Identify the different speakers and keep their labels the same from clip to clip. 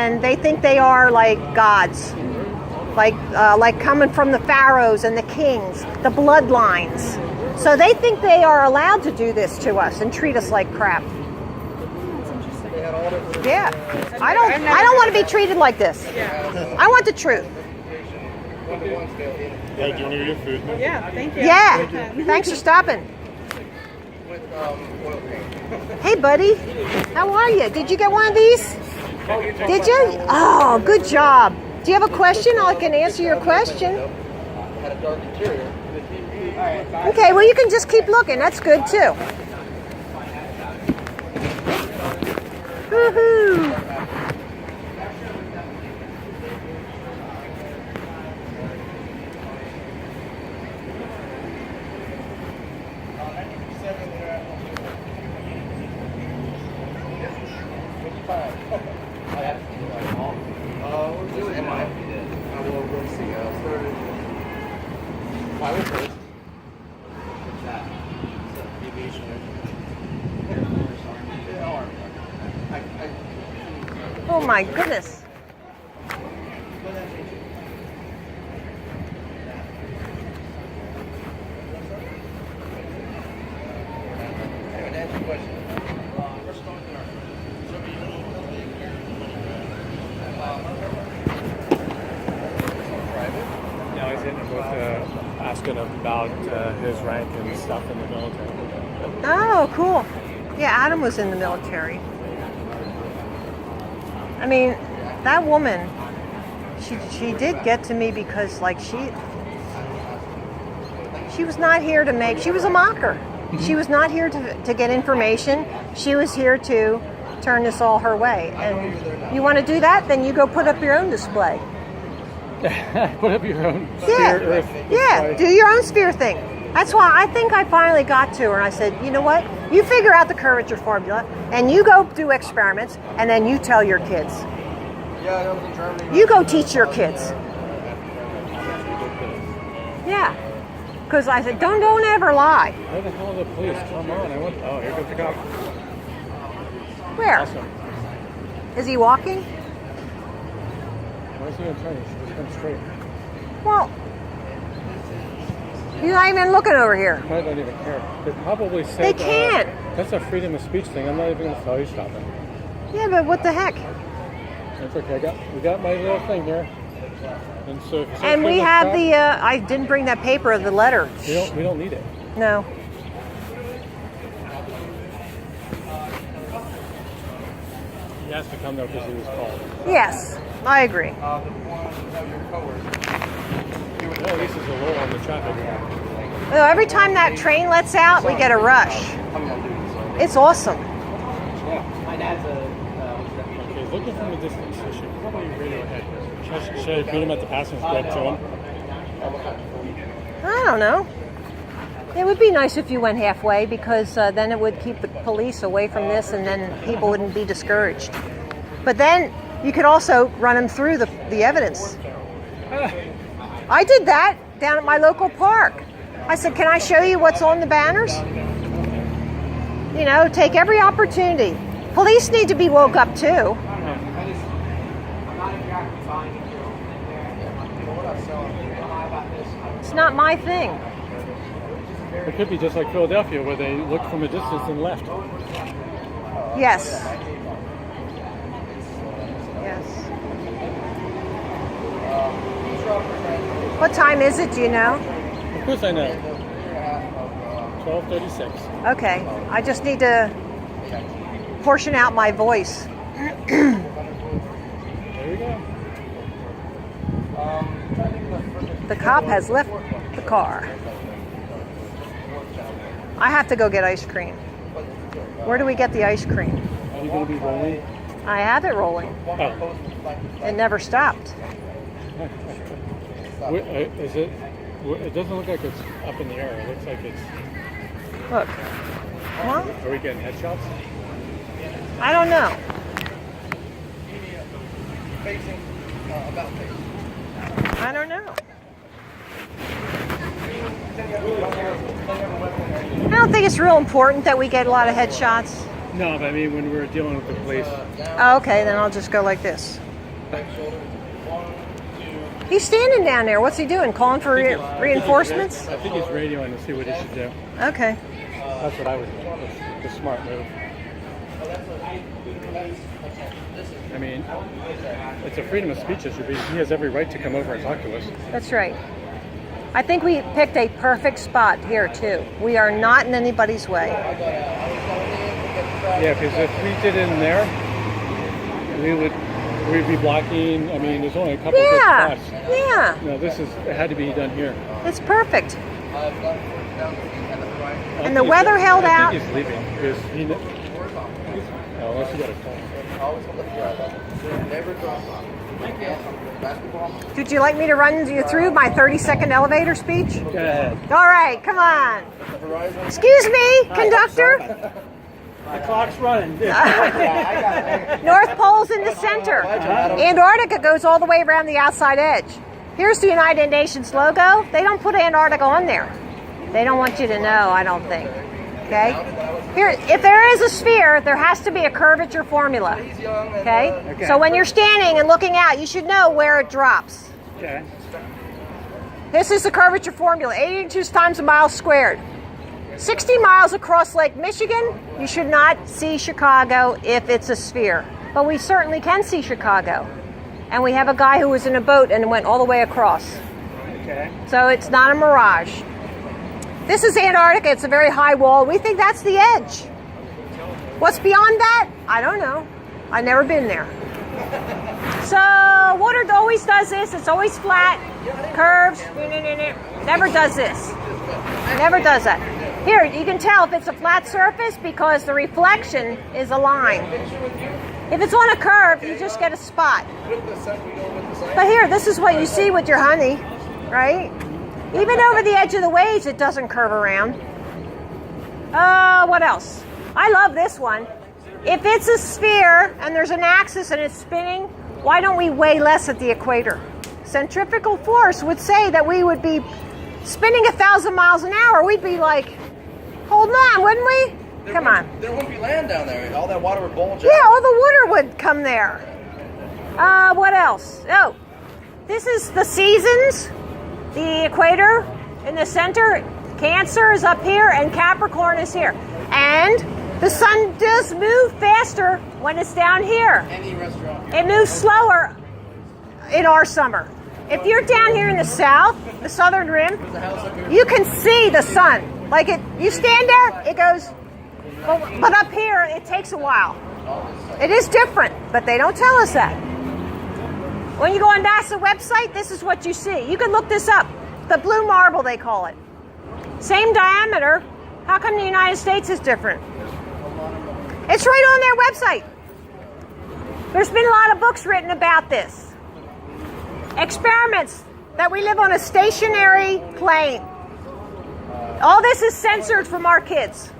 Speaker 1: and they think they are like gods, like coming from the pharaohs and the kings, the bloodlines. So they think they are allowed to do this to us and treat us like crap. Yeah, I don't want to be treated like this. I want the truth.
Speaker 2: Yeah, do you want to get your food?
Speaker 3: Yeah, thank you.
Speaker 1: Yeah, thanks for stopping. Hey, buddy, how are you? Did you get one of these? Did you? Oh, good job. Do you have a question? I can answer your question. Okay, well, you can just keep looking. That's good, too. Woohoo! Oh my goodness.
Speaker 2: Yeah, I was in with asking about his rank and stuff in the military.
Speaker 1: Oh, cool. Yeah, Adam was in the military. I mean, that woman, she did get to me because, like, she was not here to make, she was a mocker. She was not here to get information. She was here to turn this all her way. And you want to do that, then you go put up your own display.
Speaker 2: Put up your own sphere Earth display.
Speaker 1: Yeah, do your own sphere thing. That's why I think I finally got to her and I said, you know what? You figure out the curvature formula and you go do experiments and then you tell your kids. You go teach your kids. Yeah. Because I said, don't ever lie.
Speaker 2: Where the hell are the police? Come on, oh, here comes the cop.
Speaker 1: Where?
Speaker 2: Awesome.
Speaker 1: Is he walking?
Speaker 2: Where's he going to turn? He should just come straight.
Speaker 1: Well, you're not even looking over here.
Speaker 2: Might not even care. They probably said
Speaker 1: They can't.
Speaker 2: That's a freedom of speech thing. I'm not even going to tell you stopping.
Speaker 1: Yeah, but what the heck?
Speaker 2: That's okay. We got my little thing here. And so if
Speaker 1: And we have the, I didn't bring that paper of the letter.
Speaker 2: We don't need it.
Speaker 1: No.
Speaker 2: He has to come though because he was called.
Speaker 1: Yes, I agree.
Speaker 2: Well, at least there's a lull on the traffic.
Speaker 1: Well, every time that train lets out, we get a rush. It's awesome.
Speaker 2: Okay, looking from a distance, I should probably radio ahead. Should I meet him at the passenger square to him?
Speaker 1: I don't know. It would be nice if you went halfway because then it would keep the police away from this and then people wouldn't be discouraged. But then you could also run them through the evidence. I did that down at my local park. I said, can I show you what's on the banners? You know, take every opportunity. Police need to be woke up too. It's not my thing.
Speaker 2: It could be just like Philadelphia where they looked from a distance and left.
Speaker 1: Yes. Yes. What time is it, do you know?
Speaker 2: Of course I know. 12:36.
Speaker 1: Okay, I just need to portion out my voice.
Speaker 2: There we go.
Speaker 1: The cop has left the car. I have to go get ice cream. Where do we get the ice cream?
Speaker 2: Are you going to be rolling?
Speaker 1: I have it rolling.
Speaker 2: Oh.
Speaker 1: It never stopped.
Speaker 2: Is it? It doesn't look like it's up in the air. It looks like it's.
Speaker 1: Look. Well,
Speaker 2: Are we getting headshots?
Speaker 1: I don't know. I don't know. I don't think it's real important that we get a lot of headshots.
Speaker 2: No, but I mean when we're dealing with the police.
Speaker 1: Oh, okay, then I'll just go like this. He's standing down there. What's he doing? Calling for reinforcements?
Speaker 2: I think he's radioing to see what he should do.
Speaker 1: Okay.
Speaker 2: That's what I was doing. That's the smart move. I mean, it's a freedom of speech issue, but he has every right to come over and talk to us.
Speaker 1: That's right. I think we picked a perfect spot here, too. We are not in anybody's way.
Speaker 2: Yeah, because if we did it in there, we'd be blocking. I mean, there's only a couple of good spots.
Speaker 1: Yeah.
Speaker 2: No, it had to be done here.
Speaker 1: It's perfect. And the weather held out.
Speaker 2: I think he's leaving because unless he got a call.
Speaker 1: Would you like me to run you through my 30-second elevator speech?
Speaker 2: Go ahead.
Speaker 1: All right, come on. Excuse me, conductor.
Speaker 2: The clock's running.
Speaker 1: North Pole's in the center. Antarctica goes all the way around the outside edge. Here's the United Nations logo. They don't put Antarctica on there. They don't want you to know, I don't think. Okay? Here, if there is a sphere, there has to be a curvature formula. Okay? So when you're standing and looking out, you should know where it drops.
Speaker 2: Okay.
Speaker 1: This is the curvature formula, 82 times a mile squared. 60 miles across Lake Michigan, you should not see Chicago if it's a sphere. But we certainly can see Chicago. And we have a guy who was in a boat and went all the way across.
Speaker 2: Okay.
Speaker 1: So it's not a mirage. This is Antarctica. It's a very high wall. We think that's the edge. What's beyond that? I don't know. I've never been there. So water always does this. It's always flat, curves. Never does this. Never does that. Here, you can tell if it's a flat surface because the reflection is a line. If it's on a curve, you just get a spot. But here, this is what you see with your honey, right? Even over the edge of the waves, it doesn't curve around. What else? I love this one. If it's a sphere and there's an axis and it's spinning, why don't we weigh less at the equator? Centrifugal force would say that we would be spinning 1,000 miles an hour. We'd be like, holding on, wouldn't we? Come on.
Speaker 3: There wouldn't be land down there. All that water would bulge out.
Speaker 1: Yeah, all the water would come there. What else? Oh, this is the seasons. The equator in the center, Cancer is up here, and Capricorn is here. And the sun does move faster when it's down here.
Speaker 3: Any restaurant.
Speaker 1: It moves slower in our summer. If you're down here in the south, the southern rim, you can see the sun. Like you stand there, it goes, but up here, it takes a while. It is different, but they don't tell us that. When you go on NASA website, this is what you see. You can look this up. The blue marble, they call it. Same diameter. How come the United States is different? It's right on their website. There's been a lot of books written about this. Experiments that we live on a stationary plane. All this is censored from our kids.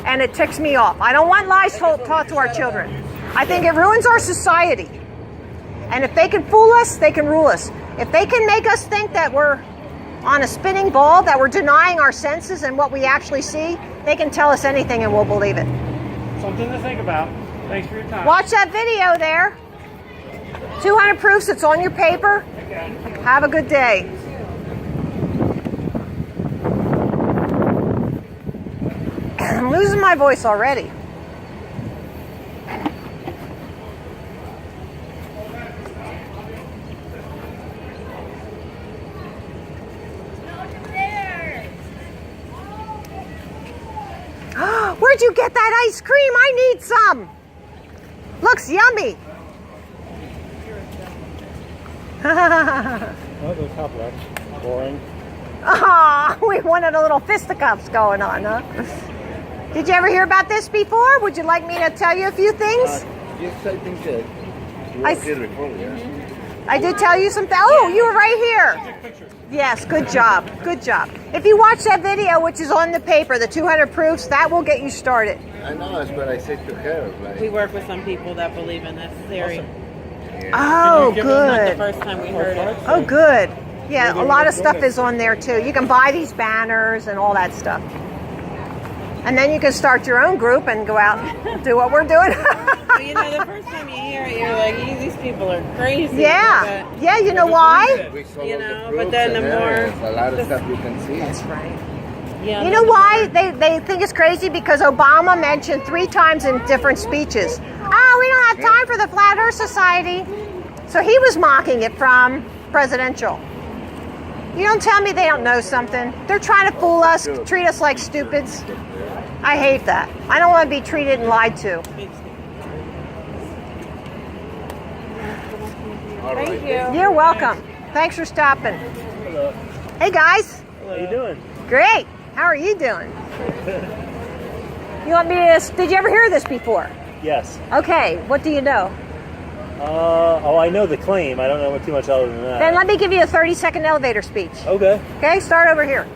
Speaker 1: And it ticks me off. I don't want lies taught to our children. I think it ruins our society. And if they can fool us, they can rule us. If they can make us think that we're on a spinning ball, that we're denying our senses and what we actually see, they can tell us anything and we'll believe it.
Speaker 2: Something to think about. Thanks for your time.
Speaker 1: Watch that video there. 200 proofs, it's on your paper. Have a good day. I'm losing my voice already. Where'd you get that ice cream? I need some. Looks yummy.
Speaker 2: Oh, those hot dogs. Boring.
Speaker 1: Ah, we wanted a little fisticuffs going on, huh? Did you ever hear about this before? Would you like me to tell you a few things?
Speaker 3: Yes, I think that.
Speaker 1: I did tell you something. Oh, you were right here. Yes, good job. Good job. If you watch that video, which is on the paper, the 200 proofs, that will get you started.
Speaker 3: I know, that's what I said to her. Like,
Speaker 4: We work with some people that believe in this theory.
Speaker 1: Oh,
Speaker 4: It was not the
Speaker 1: good.
Speaker 4: first time we heard it.
Speaker 1: Oh, good. Yeah, a lot of stuff is on there, too. You can buy these banners and all that stuff. And then you can start your own group and go out and do what we're doing.
Speaker 4: But you know, the first time you hear it, you're like, these people are crazy.
Speaker 1: Yeah. Yeah, you know why?
Speaker 3: We saw
Speaker 4: You
Speaker 3: all the
Speaker 4: know,
Speaker 3: proofs
Speaker 4: but then
Speaker 3: and
Speaker 4: the more-
Speaker 3: there's a lot of stuff you can see.
Speaker 1: That's right.
Speaker 4: Yeah,
Speaker 1: You know why they think it's crazy? Because Obama mentioned 3 times in different speeches, oh, we don't have time for the Flat Earth Society. So he was mocking it from presidential. You don't tell me they don't know something. They're trying to fool us, treat us like stupids. I hate that. I don't want to be treated and lied to.
Speaker 3: All right.
Speaker 4: Thank you.
Speaker 1: You're welcome. Thanks for stopping. Hey guys.
Speaker 5: How you doing?
Speaker 1: Great. How are you doing? You want me to, did you ever hear this before?
Speaker 5: Yes.
Speaker 1: Okay, what do you know?
Speaker 5: I know the claim. I don't know too much other than that.
Speaker 1: Then let me give you a 30-second elevator speech.
Speaker 5: Okay.
Speaker 1: Okay, start over here.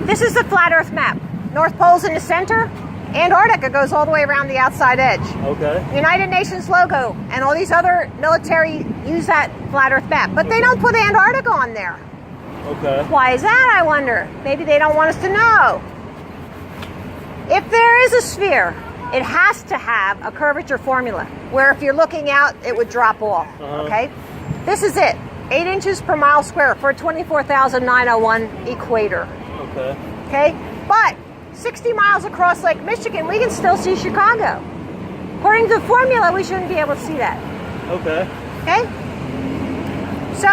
Speaker 1: This is the flat Earth map. North Pole's in the center. Antarctica goes all the way around the outside edge.
Speaker 5: Okay.
Speaker 1: United Nations logo and all these other military use that flat Earth map. But they don't put Antarctica on there.
Speaker 5: Okay.
Speaker 1: Why is that, I wonder? Maybe they don't want us to know. If there is a sphere, it has to have a curvature formula where if you're looking out, it would drop off. Okay? This is it. 8 inches per mile square for a 24,901 equator.
Speaker 5: Okay.
Speaker 1: Okay? But 60 miles across Lake Michigan, we can still see Chicago. According to the formula, we shouldn't be able to see that.
Speaker 5: Okay.
Speaker 1: Okay? So,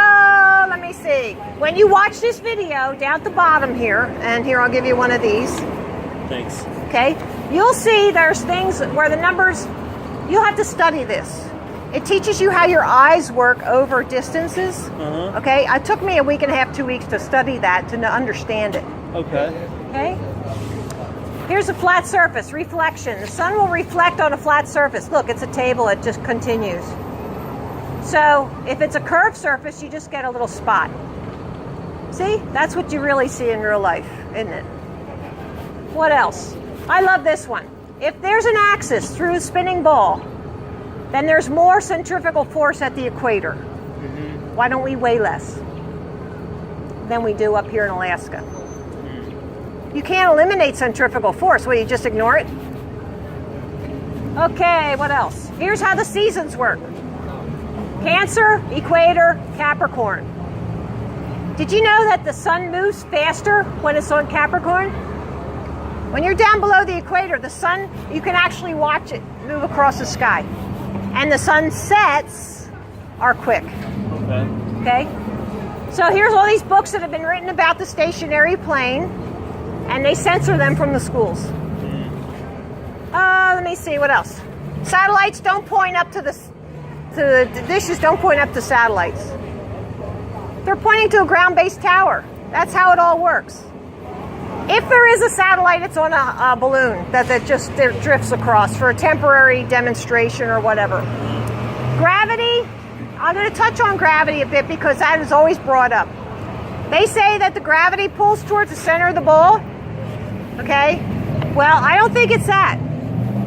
Speaker 1: let me see. When you watch this video, down at the bottom here, and here I'll give you one of these,
Speaker 5: Thanks.
Speaker 1: okay? You'll see there's things where the numbers, you'll have to study this. It teaches you how your eyes work over distances. Okay? It took me a week and a half, 2 weeks to study that, to understand it.
Speaker 5: Okay.
Speaker 1: Okay? Here's a flat surface, reflection. The sun will reflect on a flat surface. Look, it's a table, it just continues. So, if it's a curved surface, you just get a little spot. See? That's what you really see in real life, isn't it? What else? I love this one. If there's an axis through a spinning ball, then there's more centrifugal force at the equator. Why don't we weigh less than we do up here in Alaska? You can't eliminate centrifugal force. Will you just ignore it? Okay, what else? Here's how the seasons work. Cancer, equator, Capricorn. Did you know that the sun moves faster when it's on Capricorn? When you're down below the equator, the sun, you can actually watch it move across the sky. And the sunsets are quick.
Speaker 5: Okay.
Speaker 1: Okay? So here's all these books that have been written about the stationary plane, and they censor them from the schools. Let me see, what else? Satellites don't point up to the dishes don't point up to satellites. They're pointing to a ground-based tower. That's how it all works. If there is a satellite, it's on a balloon that just drifts across for a temporary demonstration or whatever. Gravity, I'm going to touch on gravity a bit because that is always brought up. They say that the gravity pulls towards the center of the ball. Okay? Well, I don't think it's that.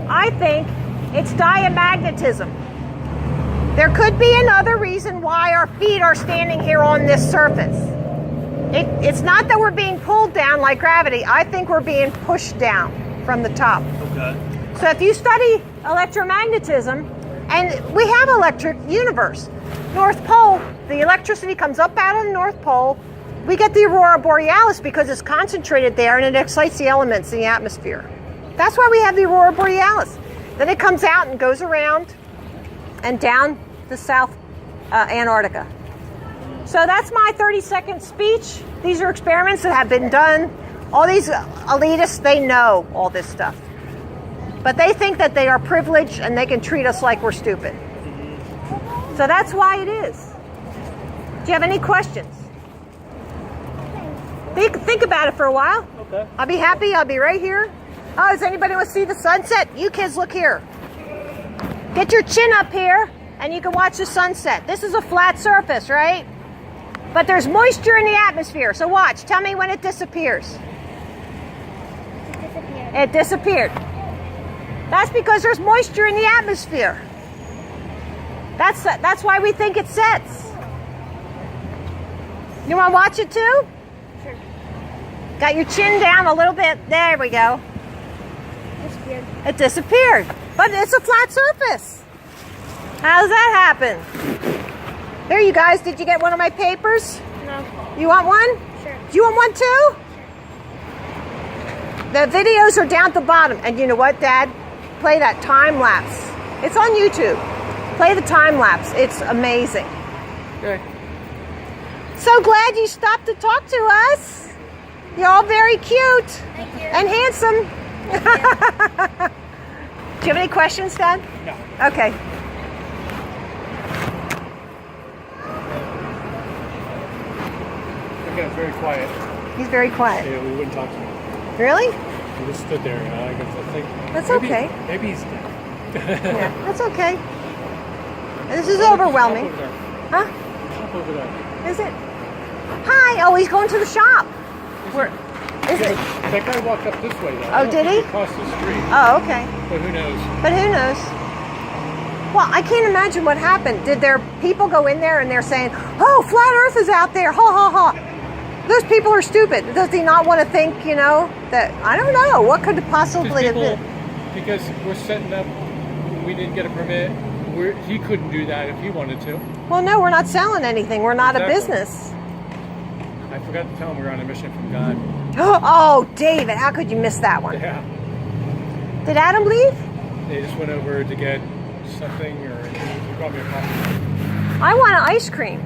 Speaker 1: I think it's diamagnetism. There could be another reason why our feet are standing here on this surface. It's not that we're being pulled down like gravity. I think we're being pushed down from the top.
Speaker 5: Okay.
Speaker 1: So if you study electromagnetism, and we have electric universe. North Pole, the electricity comes up out of the North Pole. We get the aurora borealis because it's concentrated there and it excites the elements in the atmosphere. That's why we have the aurora borealis. Then it comes out and goes around and down the South Antarctica. So that's my 30-second speech. These are experiments that have been done. All these elitists, they know all this stuff. But they think that they are privileged and they can treat us like we're stupid. So that's why it is. Do you have any questions? Think about it for a while.
Speaker 5: Okay.
Speaker 1: I'll be happy. I'll be right here. Oh, does anybody want to see the sunset? You kids, look here. Get your chin up here and you can watch the sunset. This is a flat surface, right? But there's moisture in the atmosphere. So watch. Tell me when it disappears. It disappeared. That's because there's moisture in the atmosphere. That's why we think it sets. You want to watch it too?
Speaker 6: Sure.
Speaker 1: Got your chin down a little bit. There we go.
Speaker 6: Disappeared.
Speaker 1: It disappeared. But it's a flat surface. How's that happen? There, you guys. Did you get one of my papers?
Speaker 6: No.
Speaker 1: You want one?
Speaker 6: Sure.
Speaker 1: Do you want one too? The videos are down at the bottom. And you know what, Dad? Play that time lapse. It's on YouTube. Play the time lapse. It's amazing.
Speaker 2: Okay.
Speaker 1: So glad you stopped to talk to us. You're all very cute
Speaker 6: Thank you.
Speaker 1: and handsome. Do you have any questions, Dad?
Speaker 2: No.
Speaker 1: Okay.
Speaker 2: Okay, it's very quiet.
Speaker 1: He's very quiet.
Speaker 2: Yeah, we wouldn't talk to him.
Speaker 1: Really?
Speaker 2: He just stood there. I think.
Speaker 1: That's
Speaker 2: maybe,
Speaker 1: okay.
Speaker 2: Maybe he's dead.
Speaker 1: Yeah, that's okay. This is overwhelming.
Speaker 2: Cop over there.
Speaker 1: Huh?
Speaker 2: Cop over there.
Speaker 1: Is it? Hi. Oh, he's going to the shop. Where? Is it?
Speaker 2: That guy walked up this way, though.
Speaker 1: Oh, did he?
Speaker 2: Across the street.
Speaker 1: Oh, okay.
Speaker 2: But who knows?
Speaker 1: But who knows? Well, I can't imagine what happened. Did there people go in there and they're saying, "Oh, flat Earth is out there"? Ha ha ha. Those people are stupid. Does he not want to think, that, I don't know, what could it possibly have been?
Speaker 2: Because we're setting up, we didn't get a permit. He couldn't do that if he wanted to.
Speaker 1: Well, no, we're not selling anything. We're not a
Speaker 2: Exactly.
Speaker 1: business.
Speaker 2: I forgot to tell him we were on a mission from God.
Speaker 1: Oh, David, how could you miss that one?
Speaker 2: Yeah.
Speaker 1: Did Adam leave?
Speaker 2: They just went over to get something, or he brought me a coffee.
Speaker 1: I want an ice cream.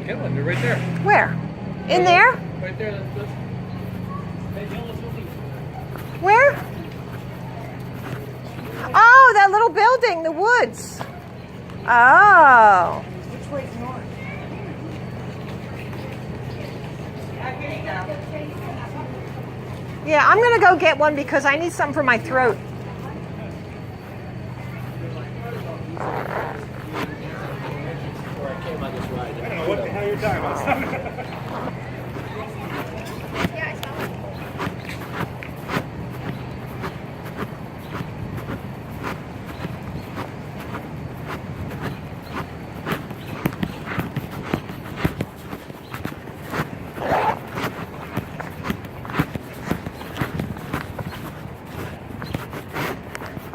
Speaker 2: Get one, they're right there.
Speaker 1: Where? In there?
Speaker 2: Right there.
Speaker 1: Where? Oh, that little building, the woods. Oh. Which way's north? Yeah, I'm going to go get one because I need something for my throat.
Speaker 2: I don't know what the hell you're talking about.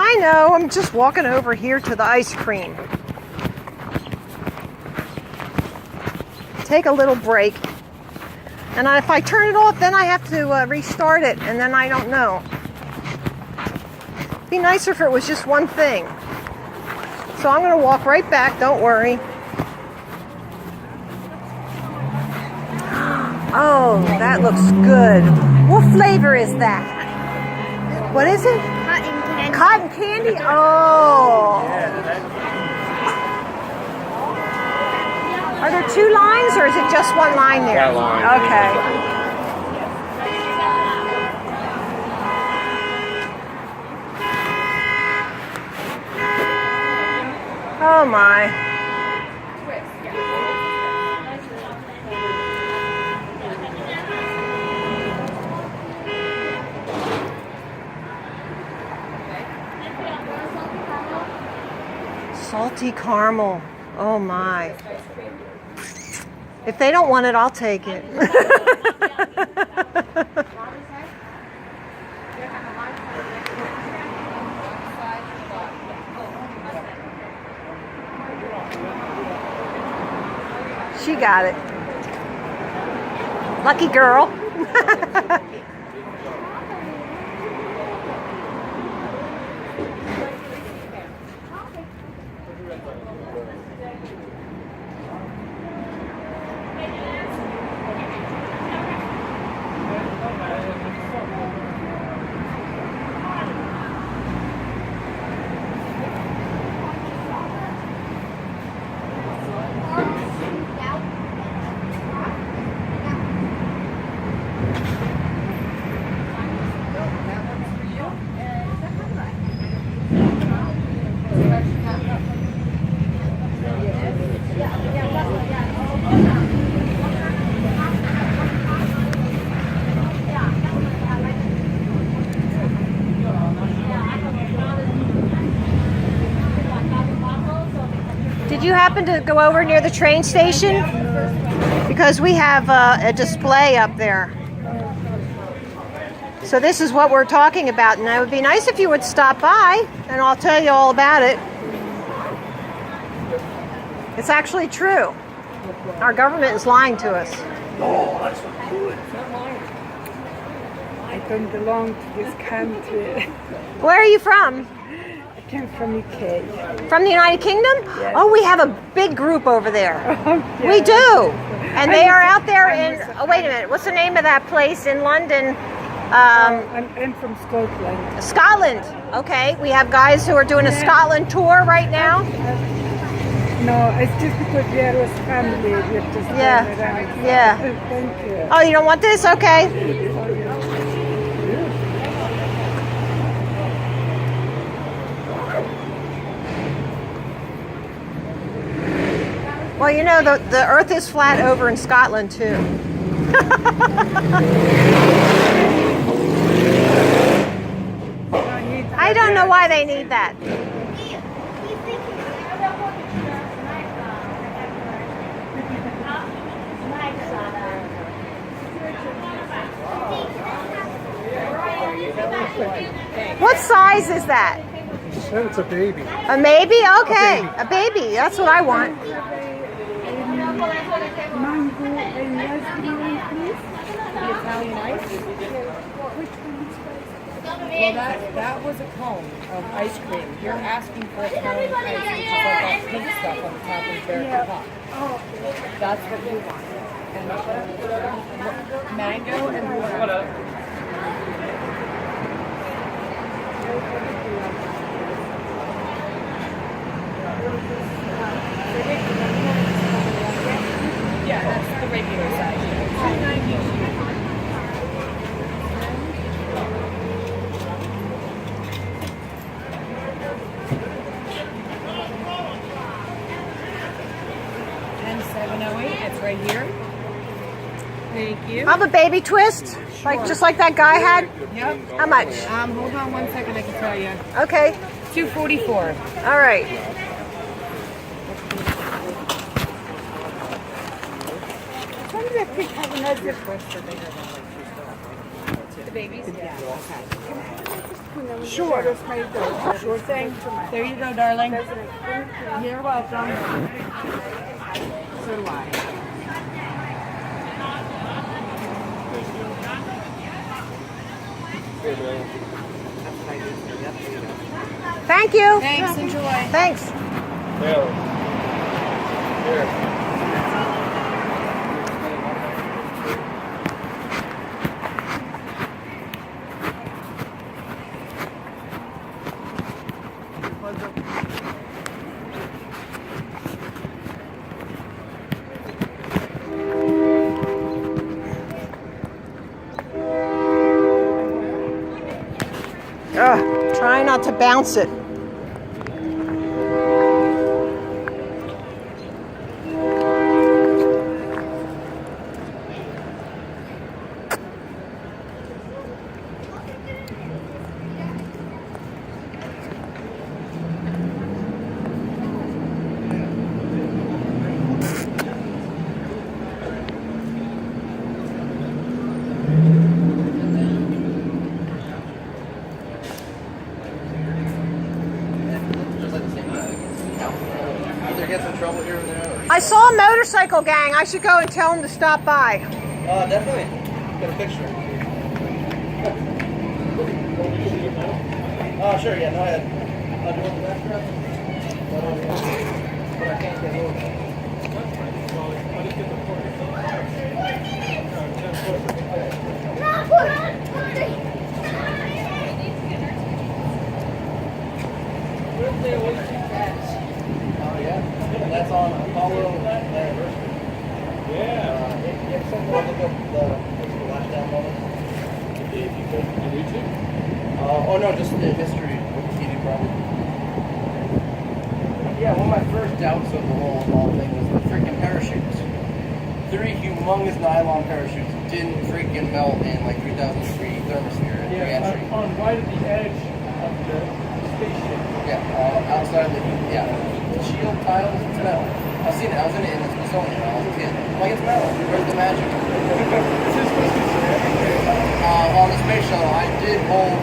Speaker 1: I know, I'm just walking over here to the ice cream. Take a little break. And if I turn it off, then I have to restart it, and then I don't know. It'd be nicer if it was just one thing. So I'm going to walk right back, don't worry. Oh, that looks good. What flavor is that? What is it?
Speaker 6: Cotton candy.
Speaker 1: Cotton candy? Oh. Are there two lines or is it just one line there?
Speaker 3: One line.
Speaker 1: Okay. Oh my. Salty caramel. Oh my. If they don't want it, I'll take it. She got it. Lucky girl. Did you happen to go over near the train station? Because we have a display up there. So this is what we're talking about, and it would be nice if you would stop by, and I'll tell you all about it. It's actually true. Our government is lying to us.
Speaker 6: I don't belong to this country.
Speaker 1: Where are you from?
Speaker 6: I came from UK.
Speaker 1: From the United Kingdom?
Speaker 6: Yes.
Speaker 1: Oh, we have a big group over there.
Speaker 6: Yeah.
Speaker 1: We do. And they
Speaker 6: I'm
Speaker 1: are
Speaker 6: so-
Speaker 1: out there
Speaker 6: I'm
Speaker 1: in,
Speaker 6: so-
Speaker 1: oh, wait a minute. What's the name of that place in London?
Speaker 6: I'm from Scotland.
Speaker 1: Scotland. Okay. We have guys who are doing a Scotland tour right now.
Speaker 6: No, it's just because we are a family. We're just
Speaker 1: Yeah.
Speaker 6: going around.
Speaker 1: Yeah.
Speaker 6: Thank you.
Speaker 1: Oh, you don't want this? Okay. Well, you know, the earth is flat over in Scotland, too. I don't know why they need that. What size is that?
Speaker 2: It's a baby.
Speaker 1: A maybe? Okay. A baby. That's what I want.
Speaker 6: Mango and raspberry, please.
Speaker 7: Italian ice? Well, that was a cone of ice cream. You're asking for a cone of ice cream, which is like that pink stuff on the top of the very top. That's what you want. And mango and raspberry. Yeah, that's the regular size. 290. It's right here. Thank you.
Speaker 1: I'll have a baby twist, like just like that guy had.
Speaker 7: Yep.
Speaker 1: How much?
Speaker 7: Hold on 1 second, I can tell you.
Speaker 1: Okay.
Speaker 7: $2.44.
Speaker 1: All right.
Speaker 6: When do I pick have another
Speaker 7: The babies? Yeah. Okay.
Speaker 6: Sure.
Speaker 7: Sure thing. There you go, darling. You're welcome. So do I.
Speaker 1: Thank you.
Speaker 7: Thanks, enjoy.
Speaker 1: Thanks. Ugh, try not to bounce it. I saw a motorcycle gang. I should go and tell them to stop by.
Speaker 5: Definitely. Get a picture. Oh, sure, yeah, go ahead. Do you want the backdrop? But I can't get over. Oh, yeah? That's on Apollo anniversary. Yeah. If someone will look up the flashdown moment.
Speaker 2: If you could, on YouTube?
Speaker 5: Oh, no, just the history of Wikipedia, probably. Yeah, one of my first doubts of the whole thing was the freaking parachutes. 3 humongous nylon parachutes didn't freaking melt in like 3,000 degree thermosphere at re-entry.
Speaker 2: On right at the edge of the spaceship.
Speaker 5: Yeah, outside the shield tiles, it's metal. I've seen it. I was in it in the Smithsonian when I was a kid. I'm like, it's metal. Where's the magic?
Speaker 2: Is this supposed to be ceramic?
Speaker 5: On the space shuttle, I did hold.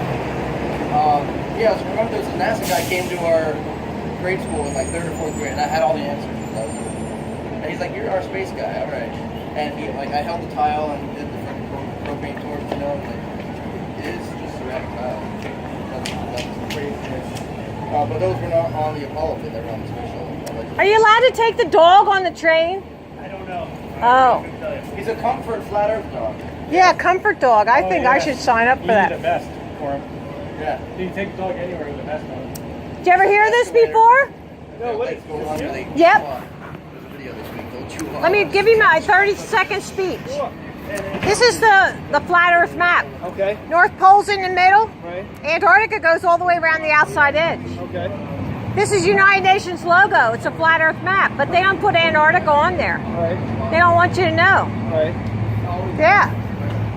Speaker 5: Remember there was a NASA guy came to our grade school in like 3rd or 4th grade, and I had all the answers. And he's like, "You're our space guy, all right." And he like I held the tile and did the propane torch, you know. And, like, it is just ceramic tile. That's crazy. But those were not on the Apollo bid. They were on the space shuttle.
Speaker 1: Are you allowed to take the dog on the train?
Speaker 5: I don't know.
Speaker 1: Oh.
Speaker 5: He's a comfort flat earth dog.
Speaker 1: Yeah, comfort dog. I think I
Speaker 2: yeah.
Speaker 1: should sign up for
Speaker 2: You need a
Speaker 1: that.
Speaker 2: vest for him.
Speaker 5: Yeah.
Speaker 2: You can take the dog anywhere with a vest on.
Speaker 1: Did you ever hear this before?
Speaker 5: No, what is going on? Really?
Speaker 1: Yep.
Speaker 5: There's a video this week. Don't chew on.
Speaker 1: Let me give you my 30-second speech. This is the flat Earth map.
Speaker 2: Okay.
Speaker 1: North Pole's in the middle.
Speaker 2: Right.
Speaker 1: Antarctica goes all the way around the outside edge.
Speaker 2: Okay.
Speaker 1: This is United Nations logo. It's a flat Earth map, but they don't put Antarctica on there.
Speaker 2: Right.
Speaker 1: They don't want you to know.
Speaker 2: Right.
Speaker 1: Yeah.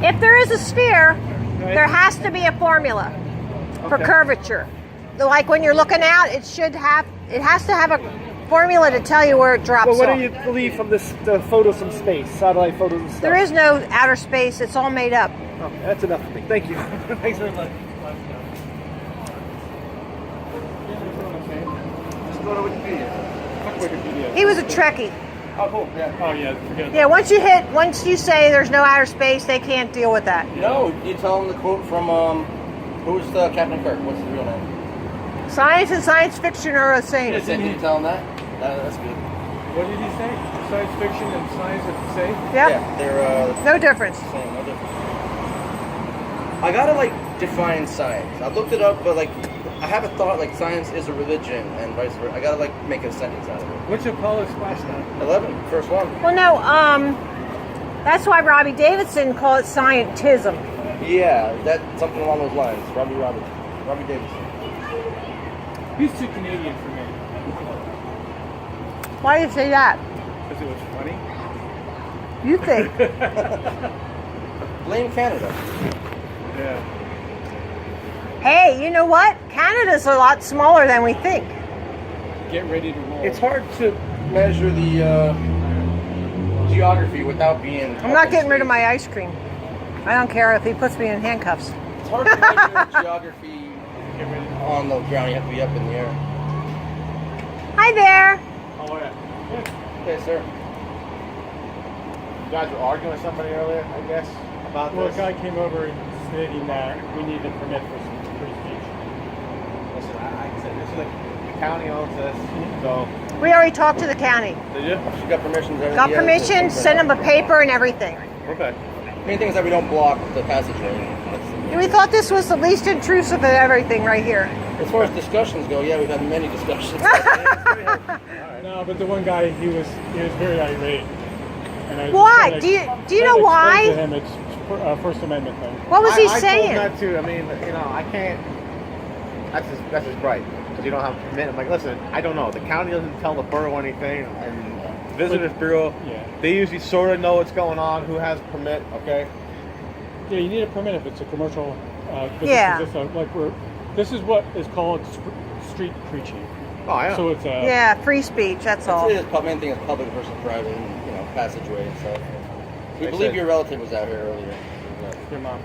Speaker 1: If there is a sphere, there has to be a formula for curvature. Like when you're looking out, it has to have a formula to tell you where it drops
Speaker 8: Well, what
Speaker 1: off.
Speaker 8: do you believe from the photos from space, satellite photos and stuff?
Speaker 1: There is no outer space. It's all made up.
Speaker 8: Oh, that's enough for me. Thank you. Thanks very much.
Speaker 2: Just go to Wikipedia. Fuck Wikipedia.
Speaker 1: He was a Trekkie.
Speaker 2: Oh, cool. Yeah. Oh, yeah. Forget
Speaker 1: Yeah, once you say there's no outer space, they can't deal with that.
Speaker 5: No, you tell him the quote from who's Captain Kirk? What's the real name?
Speaker 1: Science and science fiction are the same.
Speaker 5: Can you tell him that? That's good.
Speaker 2: What did he say? Science fiction and science are the same?
Speaker 1: Yep.
Speaker 5: Yeah, they're
Speaker 1: No difference.
Speaker 5: same. No difference. I gotta like define science. I looked it up, but like I have a thought like science is a religion and vice versa. I gotta like make a sentence out of it.
Speaker 2: What's Apollo splashdown?
Speaker 5: 11, first one.
Speaker 1: Well, no, that's why Robbie Davidson called it scientism.
Speaker 5: Yeah, that's something along those lines. Robbie Davidson.
Speaker 2: He's too Canadian for me.
Speaker 1: Why do you say that?
Speaker 2: Because it was funny.
Speaker 1: You think?
Speaker 5: Blame Canada.
Speaker 2: Yeah.
Speaker 1: Hey, you know what? Canada's a lot smaller than we think.
Speaker 2: Get ready to roll.
Speaker 5: It's hard to measure the geography without being.
Speaker 1: I'm not getting rid of my ice cream. I don't care if he puts me in handcuffs.
Speaker 5: It's hard to measure geography on the ground. You have to be up in the air.
Speaker 1: Hi there.
Speaker 2: Oh, yeah.
Speaker 5: Okay, sir.
Speaker 8: You guys were arguing with somebody earlier, I guess, about
Speaker 2: Well, a
Speaker 8: this.
Speaker 2: guy came over stating that we need a permit for some free speech.
Speaker 8: Listen, I said this is like the county owns this, so
Speaker 1: We already talked to the county.
Speaker 8: did you?
Speaker 5: She got permissions. Everything.
Speaker 1: Got
Speaker 5: Yeah,
Speaker 1: permission,
Speaker 5: it's-
Speaker 1: sent him a paper and everything.
Speaker 8: Okay.
Speaker 5: Main thing is that we don't block the passageway.
Speaker 1: We thought this was the least intrusive of everything right here.
Speaker 5: As far as discussions go, yeah, we've had many discussions.
Speaker 2: No, but the one guy, he was very irate. And I was
Speaker 1: Why?
Speaker 2: trying to-
Speaker 1: Do you know
Speaker 2: trying to explain
Speaker 1: why?
Speaker 2: To him, it's First Amendment thing.
Speaker 1: What was he
Speaker 8: I
Speaker 1: saying?
Speaker 8: told him not to. I mean, you know, I can't. That's his right because you don't have a permit. I'm like, listen, I don't know. The county doesn't tell the borough anything, and Visitors Bureau,
Speaker 2: Yeah.
Speaker 8: they usually sort of know what's going on, who has permit. Okay.
Speaker 2: Yeah, you need a permit if it's a commercial business.
Speaker 1: Yeah.
Speaker 2: This is what is called street preaching.
Speaker 8: Oh, yeah.
Speaker 2: So it's a
Speaker 1: Yeah, free speech, that's all.
Speaker 5: It is main thing is public versus private, and, you know, passageway and stuff. We
Speaker 8: Makes
Speaker 5: believe
Speaker 8: sense.
Speaker 5: your relative was out here earlier.
Speaker 2: your mom.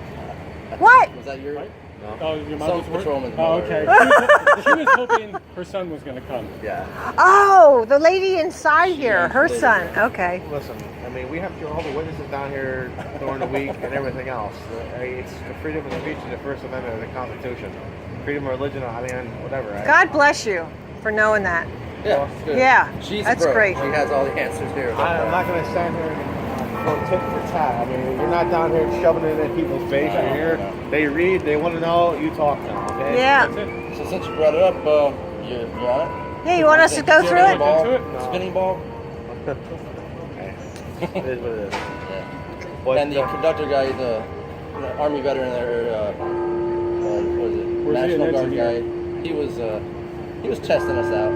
Speaker 1: What?
Speaker 5: Was that your?
Speaker 2: Right?
Speaker 8: No.
Speaker 2: Oh, your mom
Speaker 5: Some
Speaker 2: was working?
Speaker 5: patrolman's
Speaker 2: Oh,
Speaker 5: mother.
Speaker 2: okay. She was hoping her son was going to come.
Speaker 5: Yeah.
Speaker 1: Oh, the lady inside here, her son. Okay.
Speaker 8: Listen, I mean, we have all the witnesses down here during the week and everything else. It's the freedom of speech and the First Amendment of the Constitution. Freedom of religion, I mean, whatever. Right?
Speaker 1: God bless you for knowing that.
Speaker 5: Yeah. It's good.
Speaker 1: Yeah,
Speaker 5: She's
Speaker 1: that's
Speaker 5: a pro.
Speaker 1: great.
Speaker 5: She has all the answers here.
Speaker 8: I'm not going to stand here and go tit for tat. I mean, you're not down here shoving it in people's face. You're here. They read. They want to know. You talk now. Okay.
Speaker 1: Yeah.
Speaker 5: So since you brought it up, you on it?
Speaker 1: Yeah, you want us to go through
Speaker 2: Yeah,
Speaker 1: it?
Speaker 5: Ball,
Speaker 2: Into it?
Speaker 8: No.
Speaker 5: spinning ball.
Speaker 8: It is what it is.
Speaker 5: Yeah.
Speaker 8: But,
Speaker 5: And the conductor guy, the Army veteran there, what was it?
Speaker 2: Was he an
Speaker 5: National Guard
Speaker 2: engineer?
Speaker 5: guy. He was testing us out.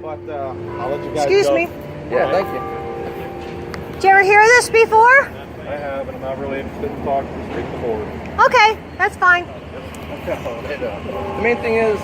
Speaker 8: but I'll let you guys
Speaker 1: Excuse
Speaker 8: go.
Speaker 1: me.
Speaker 5: Yeah, thank you.
Speaker 1: Did you ever hear this before?
Speaker 8: I have, and I'm not really interested in talking straight to the board.
Speaker 1: Okay, that's fine.
Speaker 5: The main thing is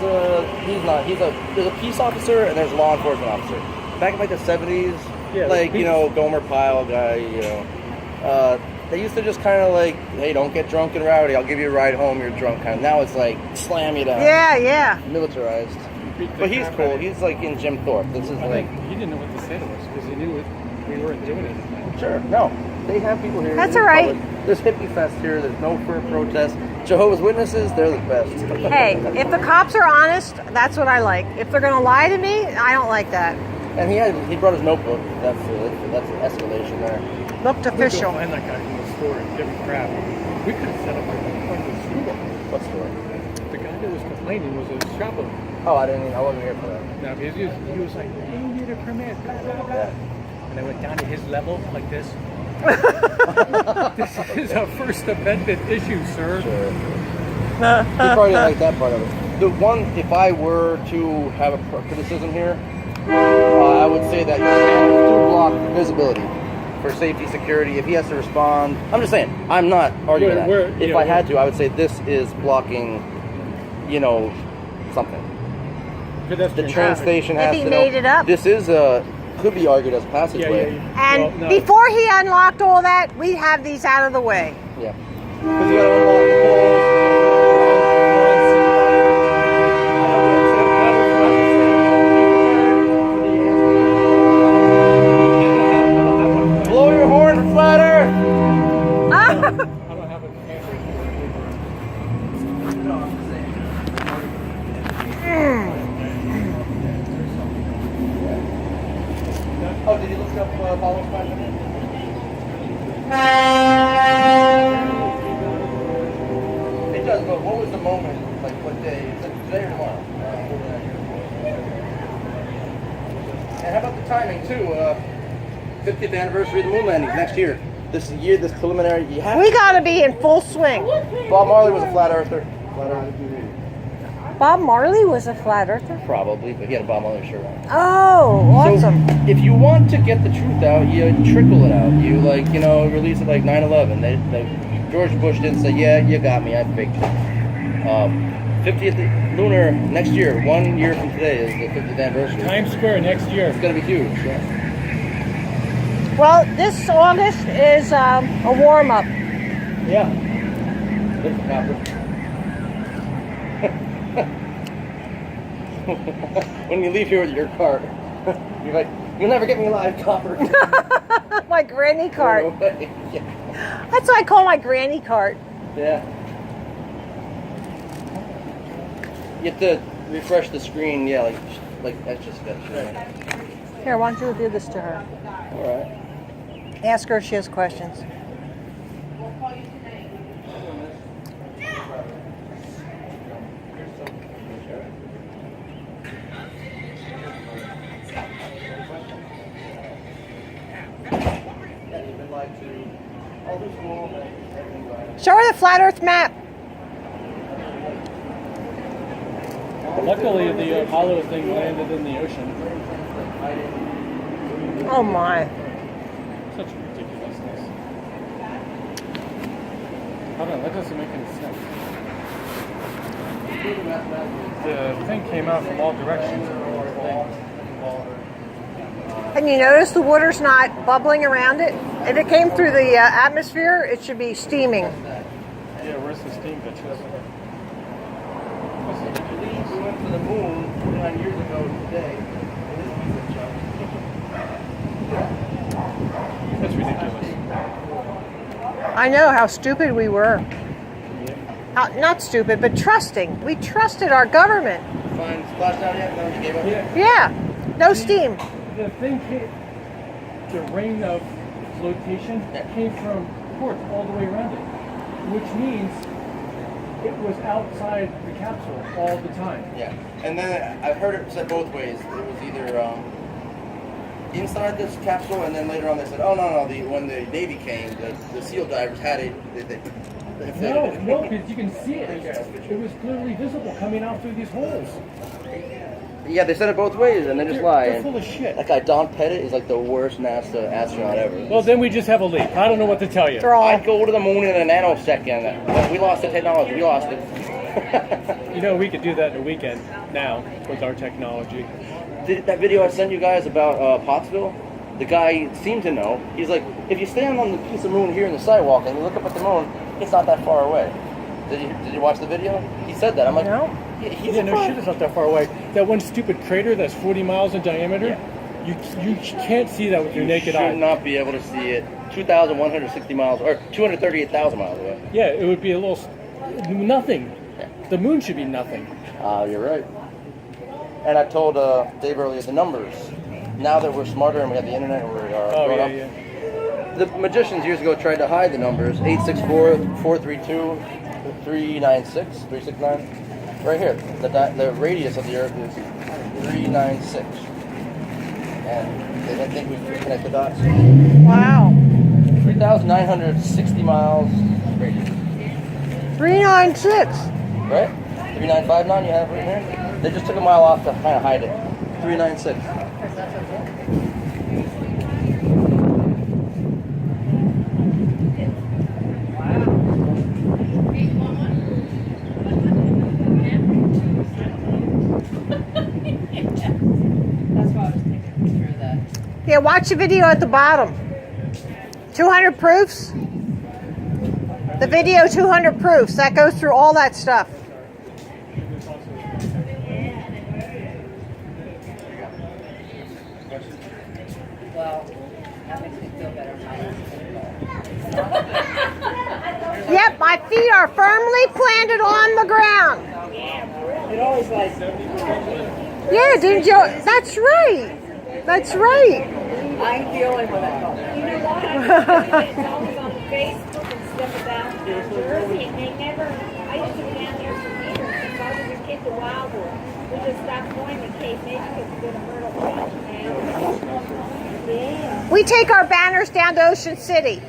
Speaker 5: he's not. There's a peace officer and there's a law enforcement officer. Back in like the 70s,
Speaker 2: Yeah,
Speaker 5: like
Speaker 2: the
Speaker 5: you know Gomer Pyle guy, you know, they used to just kind of like, hey, don't get drunk and rowdy. I'll give you a ride home. You're drunk. Kind of. Now it's like slam you down.
Speaker 1: Yeah, yeah.
Speaker 5: Militarized.
Speaker 2: beat the
Speaker 5: But he's
Speaker 2: crap
Speaker 5: cool.
Speaker 2: out of-
Speaker 5: He's like in Jim Thorpe. This is
Speaker 2: I
Speaker 5: like,
Speaker 2: think he didn't know what to say to us because he knew we weren't doing it.
Speaker 5: sure, no. They have people here.
Speaker 1: That's
Speaker 5: in
Speaker 1: all right.
Speaker 5: public. There's hippie fest here. There's no fur protest. Jehovah's Witnesses, they're the best.
Speaker 1: Hey, if the cops are honest, that's what I like. If they're going to lie to me, I don't like that.
Speaker 5: And he brought his notebook. That's escalation there.
Speaker 1: Looked
Speaker 2: We'd go
Speaker 1: official.
Speaker 2: find that guy from the store and give him crap. We could have set up in front of the school.
Speaker 5: What story?
Speaker 2: The guy that was complaining was a shop owner.
Speaker 5: Oh, I wasn't here for that.
Speaker 2: Now, he was like, you need a permit, blah, blah, blah. And I went down to his level like this. This is a First Amendment issue, sir.
Speaker 5: Sure. He probably didn't like that part of it. The one, if I were to have a criticism here, I would say that you can't do block visibility for safety, security. If he has to respond, I'm just saying, I'm not arguing that. If I had to, I would say this is blocking, something. The train station has
Speaker 1: If he
Speaker 5: to
Speaker 1: made
Speaker 5: know.
Speaker 1: it up.
Speaker 5: This is could be argued as a passageway.
Speaker 1: And before he unlocked all that, we have these out of the way.
Speaker 5: Yeah. Because you gotta unlock the poles. Blow your horn for Flat Earth!
Speaker 2: I don't have a
Speaker 5: Oh, did you look up Apollo's 5 minutes? It does, but what was the moment? Like, what day? Is it today or tomorrow? And how about the timing, too? 50th anniversary of the moon landing next year. This year, this preliminary, you have
Speaker 1: We got to be in full swing.
Speaker 5: Bob Marley was a flat earther. Flat earther.
Speaker 1: Bob Marley was a flat earther?
Speaker 5: Probably, but he had a Bob Marley shirt on.
Speaker 1: Oh, awesome.
Speaker 5: So, if you want to get the truth out, you trickle it out. You, release it like 9/11. George Bush didn't say, yeah, you got me, I faked it. 50th lunar next year, 1 year from today, is the 50th anniversary.
Speaker 2: Times Square next year.
Speaker 5: It's going to be huge. Yeah.
Speaker 1: Well, this August is a warm-up.
Speaker 5: Yeah. There's the copper. When you leave here with your cart, you're like, you'll never get me alive, copper.
Speaker 1: My granny cart.
Speaker 5: Yeah.
Speaker 1: That's what I call my granny cart.
Speaker 5: Yeah. You have to refresh the screen, yeah, like that's just got shit.
Speaker 1: Here, why don't you do this to her?
Speaker 5: All right.
Speaker 1: Ask her if she has questions. Show her the flat Earth map.
Speaker 2: Luckily, the Apollo thing landed in the ocean.
Speaker 1: Oh my.
Speaker 2: Such ridiculousness. Hold on, that doesn't make any sense. The thing came out from all directions.
Speaker 1: And you notice the water's not bubbling around it? If it came through the atmosphere, it should be steaming.
Speaker 2: Yeah, where's the steam bitches?
Speaker 5: We went to the moon 9 years ago today.
Speaker 2: That's ridiculous.
Speaker 1: I know how stupid we were. Not stupid, but trusting. We trusted our government.
Speaker 5: Fine, splashed out yet? No, you gave up?
Speaker 2: Yeah.
Speaker 1: Yeah, no steam.
Speaker 2: The thing came, the ring of flotation came from ports all the way around it, which means it was outside the capsule all the time.
Speaker 5: Yeah, and then I've heard it said both ways. It was either inside this capsule, and then later on they said, oh, no, when the Navy came, the SEAL divers had it.
Speaker 2: No, because you can see it. It was clearly visible coming out through these holes.
Speaker 5: Yeah, they said it both ways, and they just lie.
Speaker 2: They're full of shit.
Speaker 5: That guy, Don Pettit, is like the worst NASA astronaut ever.
Speaker 2: Well, then we just have a leak. I don't know what to tell you.
Speaker 1: They're all
Speaker 5: I'd go to the moon in a nanosecond. We lost the technology. We lost it.
Speaker 2: You know, we could do that in a weekend now with our technology.
Speaker 5: That video I sent you guys about Pottsville, the guy seemed to know. He's like, if you stand on the piece of moon here in the sidewalk and you look up at the moon, it's not that far away. Did you watch the video? He said that. I'm like,
Speaker 1: No.
Speaker 2: Yeah, no shit, it's not that far away. that one stupid crater that's 40 miles in diameter. You can't see that with your naked eye.
Speaker 5: Should not be able to see it. 2,160 miles or 238,000 miles away.
Speaker 2: Yeah, it would be a little nothing. The moon should be nothing.
Speaker 5: You're right. And I told Dave earlier the numbers. Now that we're smarter and we have the internet and we're grown up, the magicians years ago tried to hide the numbers. 864, 432, 396, 369. Right here, the radius of the Earth is 396. And they didn't think we could connect the dots.
Speaker 1: Wow.
Speaker 5: 3,960 miles radius.
Speaker 1: 396.
Speaker 5: Right? 3959 you have right here? They just took a mile off to kind of hide it. 396.
Speaker 1: Yeah, watch the video at the bottom. 200 proofs. The video 200 proofs. That goes through all that stuff.
Speaker 7: Well, that makes me feel better.
Speaker 1: Yep, my feet are firmly planted on the ground.
Speaker 7: It always like.
Speaker 1: Yeah, didn't you? That's right. That's right.
Speaker 7: I'm the only one that felt that.
Speaker 9: You know what? It's always on Facebook and stuff about Jersey, and they never. I used to go down there for years since I was a kid to Wildwood. We just stopped going to Cape May because we go to Myrtle Beach now. Yeah.
Speaker 1: We take our banners down to Ocean City,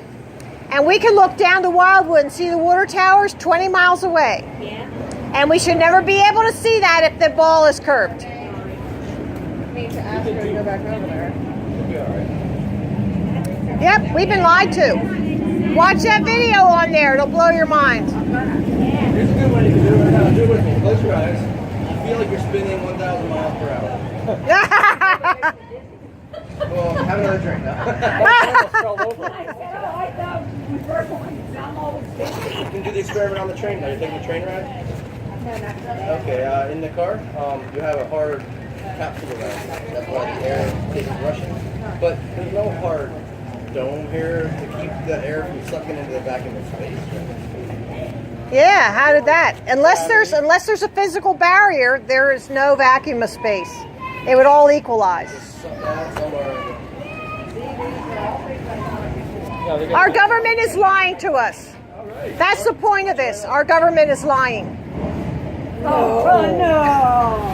Speaker 1: and we can look down to Wildwood and see the water towers 20 miles away.
Speaker 9: Yeah.
Speaker 1: And we should never be able to see that if the ball is curved.
Speaker 7: Need to ask her to go back over there.
Speaker 1: Yep, we've been lied to. Watch that video on there. It'll blow your mind.
Speaker 5: Here's a good one you can do right now. Do it with me. Close your eyes. You feel like you're spinning 1,000 miles per hour. Well, have another drink now.
Speaker 9: I said, oh, I thought we were going. I'm always busy.
Speaker 5: You can do the experiment on the train now. You're taking a train ride?
Speaker 9: No, not today.
Speaker 5: Okay, in the car, you have a hard capsule around. That's why the air is rushing. But there's no hard dome here to keep the air from sucking into the vacuum of space.
Speaker 1: Yeah, how did that? Unless there's a physical barrier, there is no vacuum of space. It would all equalize. Our government is lying to us. That's the point of this. Our government is lying.
Speaker 9: Oh, no.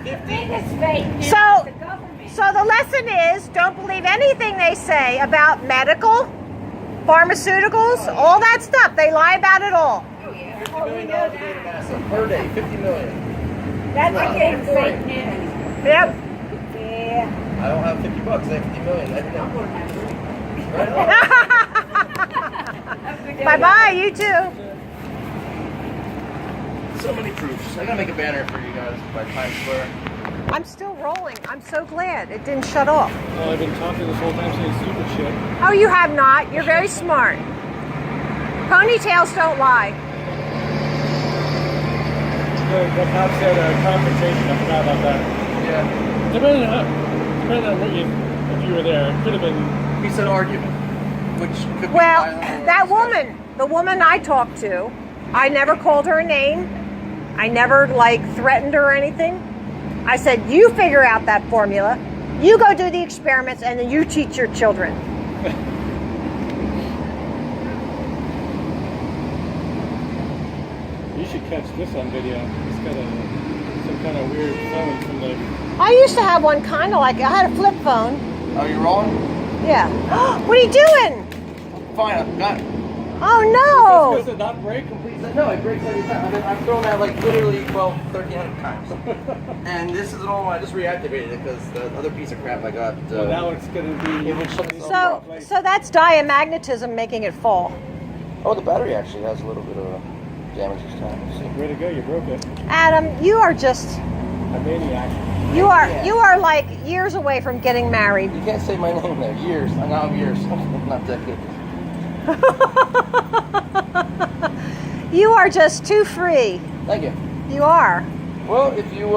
Speaker 9: The biggest fake news is the government.
Speaker 1: So the lesson is, don't believe anything they say about medical, pharmaceuticals, all that stuff. They lie about it all.
Speaker 5: $50 million a day to NASA per day. 50 million.
Speaker 9: That's again fake news.
Speaker 1: Yep.
Speaker 9: Yeah.
Speaker 5: I don't have $50. I have 50 million. Right on.
Speaker 1: Bye-bye, you too.
Speaker 5: So many proofs. I'm gonna make a banner for you guys by Times Square.
Speaker 1: I'm still rolling. I'm so glad it didn't shut off.
Speaker 2: Well, I've been talking this whole time saying stupid shit.
Speaker 1: Oh, you have not. You're very smart. Ponytails don't lie.
Speaker 2: The cop said confrontation. I forgot about that.
Speaker 5: Yeah.
Speaker 2: Depending on what if you were there, it could have been.
Speaker 5: He said argument, which could be
Speaker 1: Well,
Speaker 5: violent or
Speaker 1: that
Speaker 5: disgusting.
Speaker 1: woman, the woman I talked to, I never called her a name. I never, threatened her or anything. I said, you figure out that formula. You go do the experiments, and then you teach your children.
Speaker 2: You should catch this on video. It's got some kind of weird phone from the.
Speaker 1: I used to have one kind of like, I had a flip phone.
Speaker 5: Oh, you're rolling?
Speaker 1: Yeah. What are you doing?
Speaker 5: Fine, I got it.
Speaker 1: Oh,
Speaker 2: Does
Speaker 1: no.
Speaker 2: it not break completely?
Speaker 5: No, it breaks every time. I've thrown that literally 1,300 times. And this is an old one. I just reactivated it because the other piece of crap I got.
Speaker 2: Well, now it's going to be.
Speaker 5: it would shut itself off.
Speaker 1: So that's diamagnetism making it fall.
Speaker 5: Oh, the battery actually has a little bit of damage this time. Let's see.
Speaker 2: Way to go! You broke it.
Speaker 1: Adam, you are just,
Speaker 2: A maniac.
Speaker 1: you are like years away from getting married.
Speaker 5: You can't say my name there. Years. Now I'm years. Not decades.
Speaker 1: You are just too free.
Speaker 5: Thank you.
Speaker 1: You are.
Speaker 5: Well, if you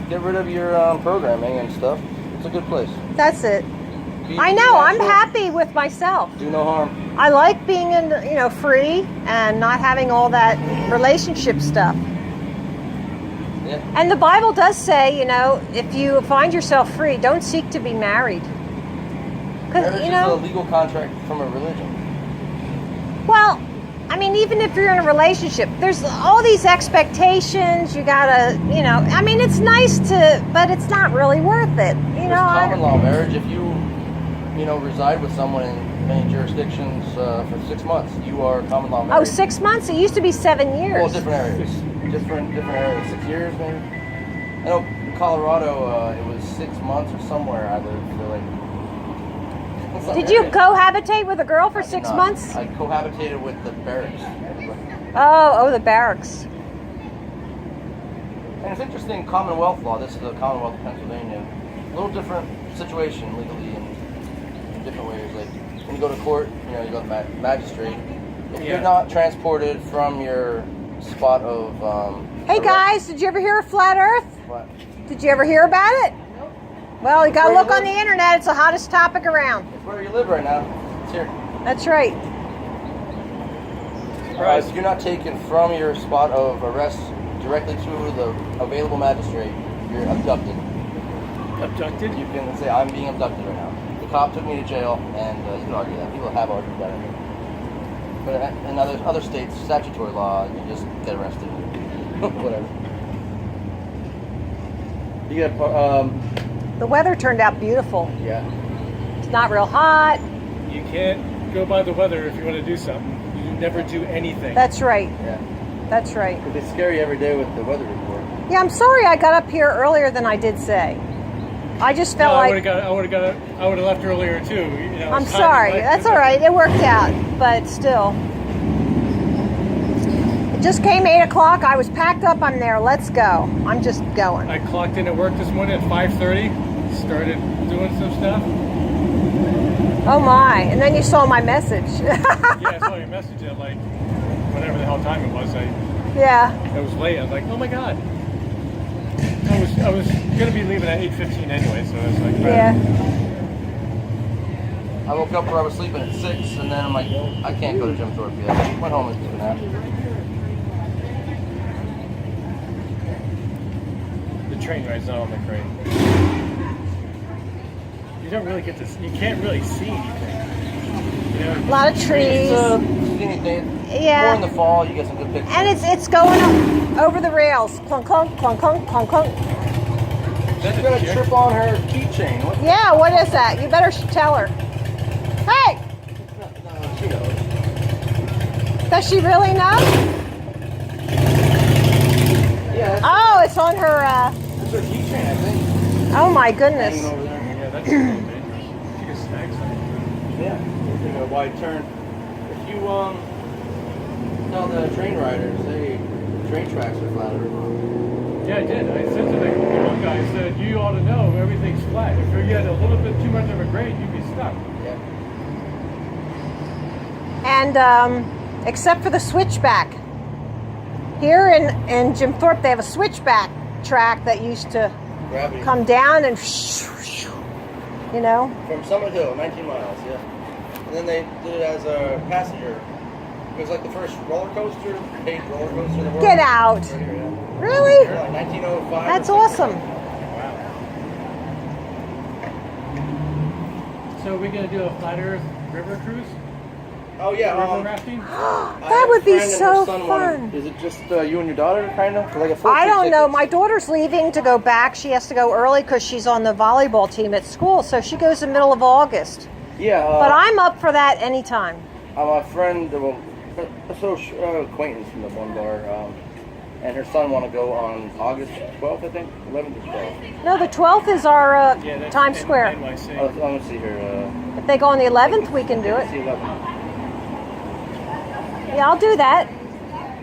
Speaker 5: get rid of your programming and stuff, it's a good place.
Speaker 1: That's it.
Speaker 5: Be
Speaker 1: I know. I'm
Speaker 5: natural,
Speaker 1: happy with myself.
Speaker 5: Do no harm.
Speaker 1: I like being free and not having all that relationship stuff.
Speaker 5: Yeah.
Speaker 1: And the Bible does say, if you find yourself free, don't seek to be married.
Speaker 5: Marriage is a legal contract from a religion.
Speaker 1: Well, I mean, even if you're in a relationship, there's all these expectations. You gotta, I mean, it's nice but it's not really worth it.
Speaker 5: There's common law marriage. If you, reside with someone in many jurisdictions for 6 months, you are common law married.
Speaker 1: Oh, 6 months? It used to be 7 years.
Speaker 5: Well, different areas. Different areas. 6 years, maybe. I know in Colorado, it was 6 months or somewhere I lived. So
Speaker 1: Did you cohabitate with a girl for 6 months?
Speaker 5: I cohabitated with the barracks.
Speaker 1: Oh, the barracks.
Speaker 5: And it's interesting, Commonwealth law, this is the Commonwealth of Pennsylvania, a little different situation legally in different ways. Like when you go to court, you go to the magistrate. If you're not transported from your spot of...
Speaker 1: Hey guys, did you ever hear of Flat Earth?
Speaker 5: What?
Speaker 1: Did you ever hear about it? Well, you gotta look on the internet. It's the hottest topic around.
Speaker 5: It's where you live right now. It's here.
Speaker 1: That's right.
Speaker 5: If you're not taken from your spot of arrest directly to the available magistrate, you're abducted.
Speaker 2: Abducted?
Speaker 5: You can say, I'm being abducted right now. The cop took me to jail, and you can argue that. People have argued that. But in other states, statutory law, you just get arrested. Whatever. You get...
Speaker 1: The weather turned out beautiful.
Speaker 5: Yeah.
Speaker 1: It's not real hot.
Speaker 2: You can't go by the weather if you want to do something. You never do anything.
Speaker 1: That's right.
Speaker 5: Yeah.
Speaker 1: That's right.
Speaker 5: But it's scary every day with the weather report.
Speaker 1: Yeah, I'm sorry I got up here earlier than I did say. I just felt
Speaker 2: I
Speaker 1: like...
Speaker 2: would have left earlier too.
Speaker 1: I'm sorry. That's all right. It worked out. But still. It just came 8 o'clock. I was packed up. I'm there. Let's go. I'm just going.
Speaker 2: I clocked in at work this morning at 5:30. Started doing some stuff.
Speaker 1: Oh my. And then you saw my message.
Speaker 2: Yeah, I saw your message at like whatever the hell time it was.
Speaker 1: Yeah.
Speaker 2: It was late. I was like, oh my god. I was gonna be leaving at 8:15 anyway, so I was like,
Speaker 1: Yeah.
Speaker 5: I woke up where I was sleeping at 6, and then I'm like, I can't go to Jim Thorpe yet. Went home and took a nap.
Speaker 2: The train ride's not on the crane. You don't really get to. You can't really see anything.
Speaker 1: A lot of trees. Yeah.
Speaker 5: More in the fall, you get some good pictures.
Speaker 1: And it's going over the rails. Clunk, clunk, clunk, clunk, clunk, clunk.
Speaker 5: She's gonna trip on her keychain.
Speaker 1: Yeah, what is that? You better tell her. Hey!
Speaker 5: No, she knows.
Speaker 1: Does she really know?
Speaker 5: Yeah.
Speaker 1: Oh, it's on her,
Speaker 5: That's her keychain, I think.
Speaker 1: oh my goodness.
Speaker 5: Hanging over there.
Speaker 2: Yeah, that's a little dangerous. She gets snags on it.
Speaker 5: Yeah. Take a wide turn. If you tell the train riders, hey, train tracks are flat Earth.
Speaker 2: Yeah, I did. I said to the one guy, I said, you ought to know everything's flat. If you get a little bit too much of a grade, you'd be stuck.
Speaker 5: Yeah.
Speaker 1: And except for the switchback. Here in Jim Thorpe, they have a switchback track that used to
Speaker 5: Gravity.
Speaker 1: come down and,
Speaker 5: From Summit Hill, 19 miles, yeah. And then they did it as a passenger. It was like the first roller coaster, paid roller coaster in the world.
Speaker 1: Get out.
Speaker 5: Right here, yeah.
Speaker 1: Really?
Speaker 5: They're like 1905.
Speaker 1: That's awesome.
Speaker 2: So are we going to do a flat Earth river cruise?
Speaker 5: Oh, yeah.
Speaker 2: River rafting?
Speaker 1: That would be so fun.
Speaker 5: Is it just you and your daughter, kind of? Like
Speaker 1: I don't know. My daughter's leaving to go back. She has to go early because she's on the volleyball team at school. So she goes in the middle of August.
Speaker 5: Yeah.
Speaker 1: But I'm up for that anytime.
Speaker 5: I'm a friend, acquaintance from the one bar, and her son want to go on August 12th, I think? 11th or 12th.
Speaker 1: No, the 12th is our
Speaker 2: Yeah,
Speaker 1: Times Square.
Speaker 2: NYC.
Speaker 5: I'm going to see her.
Speaker 1: If they go on the 11th, we can do it.
Speaker 5: See 11th.
Speaker 1: Yeah, I'll do that.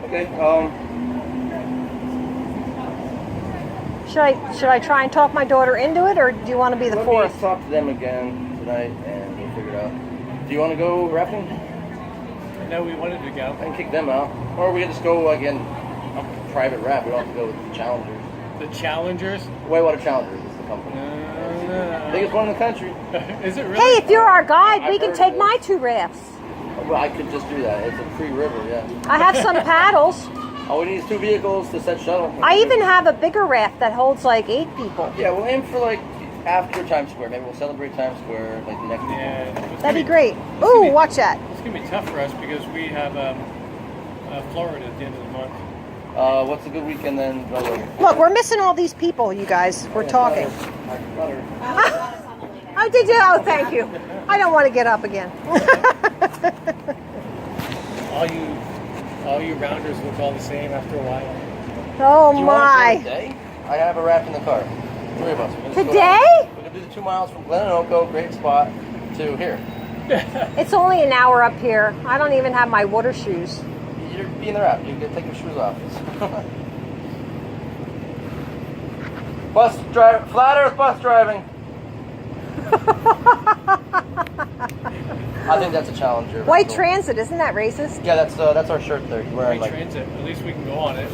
Speaker 5: Okay.
Speaker 1: Should I try and talk my daughter into it, or do you want to be the
Speaker 5: Let
Speaker 1: fourth?
Speaker 5: me talk to them again tonight, and we'll figure it out. Do you want to go rafting?
Speaker 2: know we wanted to go.
Speaker 5: I can kick them out. Or we could just go again, a private rap. We don't have to go with the Challengers.
Speaker 2: The Challengers?
Speaker 5: Whitewater Challengers is the company. Biggest one in the country.
Speaker 2: Is it really?
Speaker 1: Hey, if you're our guide, we
Speaker 5: I've
Speaker 1: can
Speaker 5: heard
Speaker 1: take
Speaker 5: it.
Speaker 1: my 2 rafts.
Speaker 5: Well, I could just do that. It's a free river, yeah.
Speaker 1: I have some paddles.
Speaker 5: All we need is 2 vehicles to set shuttle.
Speaker 1: I even have a bigger raft that holds like 8 people.
Speaker 5: Yeah, we'll aim for like after Times Square. Maybe we'll celebrate Times Square like the next week.
Speaker 2: Yeah.
Speaker 1: That'd be great. Ooh, watch that.
Speaker 2: It's going to be tough for us because we have Florida at the end of the month.
Speaker 5: What's a good weekend then?
Speaker 1: Look, we're missing all these people, you guys. We're talking. Oh, did you? Oh, thank you. I don't want to get up again.
Speaker 2: All you rounders look all the same after a while.
Speaker 1: Oh,
Speaker 5: Do you want to
Speaker 1: my.
Speaker 5: go today? I have a raft in the car. 3 of us. We'll just go
Speaker 1: Today?
Speaker 5: down. We can do the 2 miles from Glen Oco, great spot, to here.
Speaker 1: It's only an hour up here. I don't even have my water shoes.
Speaker 5: You're be in the raft. You can take your shoes off. Flat Earth bus driving. I think that's a Challenger.
Speaker 1: White Transit, isn't that racist?
Speaker 5: Yeah, that's our shirt there. You're wearing
Speaker 2: White
Speaker 5: like
Speaker 2: Transit. At least we can go on it.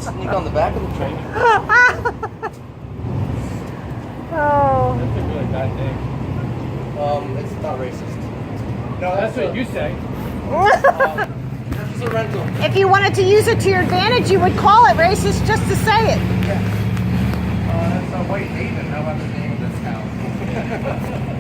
Speaker 5: sneak on the back of the train.
Speaker 1: Oh.
Speaker 2: That's a really bad thing.
Speaker 5: It's not racist.
Speaker 2: No, that's what you say.
Speaker 5: This is a rental.
Speaker 1: If you wanted to use it to your advantage, you would call it racist just to say it.
Speaker 3: That's a White Haven. How about the name of this house?